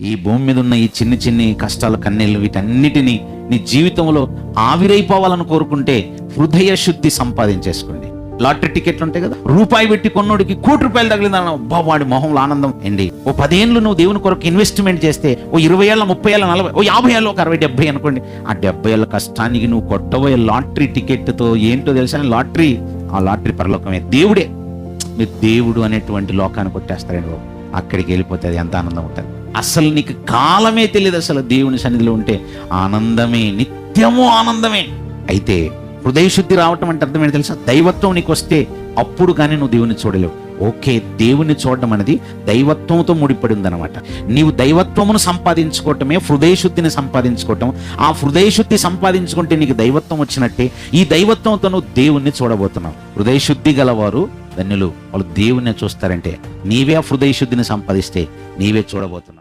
ఈ భూమి మీద ఉన్న ఈ చిన్ని చిన్ని కష్టాలు, కన్నీళ్ళు, వీటన్నిటినీ నీ జీవితంలో ఆవిరైపోవాలని కోరుకుంటే హృదయ శుద్ధి సంపాదించేసుకోండి. లాటరీ టికెట్లు ఉంటాయి కదా, రూపాయి పెట్టి కొన్నోడికి ₹1,00,00,000 తగిలిందన్న, వాడి మొహంలో ఆనందం ఏంటి. ఓ 10 ఏళ్ళు నువ్వు దేవుని కొరకు ఇన్వెస్ట్మెంట్ చేస్తే, ఓ 20 ఏళ్ళ, 30 ఏళ్ళ, 40, ఓ 50 ఏళ్ళు, ఒక 60, 70 అనుకోండి, ఆ 70 ఏళ్ళ కష్టానికి నువ్వు కొట్టబోయే లాటరీ టికెట్తో ఏంటో తెలుసా? లాటరీ, ఆ లాటరీ పరలోకమే, దేవుడే. మీరు దేవుడు అనేటువంటి లోకాన్ని కొట్టేస్తారండి బాబు. అక్కడికి వెళ్ళిపోతే అది ఎంత ఆనందం ఉంటుంది. అసలు నీకు కాలమే తెలియదు. అసలు దేవుని సన్నిధిలో ఉంటే ఆనందమే, నిత్యము ఆనందమే. అయితే హృదయ శుద్ధి రావటం అంటే అర్థం ఏంటి తెలుసా? దైవత్వం నీకు వస్తే అప్పుడు కానీ నువ్వు దేవుని చూడలేవు. ఓకే, దేవుని చూడడం అనేది దైవత్వంతో ముడిపడి ఉందన్నమాట. నీవు దైవత్వమును సంపాదించుకోవటమే హృదయ శుద్ధిని సంపాదించుకోవటం. ఆ హృదయ శుద్ధి సంపాదించుకుంటే నీకు దైవత్వం వచ్చినట్టే. ఈ దైవత్వంతో నువ్వు దేవుణ్ణి చూడబోతున్నావు. హృదయ శుద్ధి గలవారు ధన్యులు, వాళ్ళు దేవుణ్ణి చూస్తారంటే నీవే ఆ హృదయ శుద్ధిని సంపాదిస్తే నీవే చూడబోతున్నావు.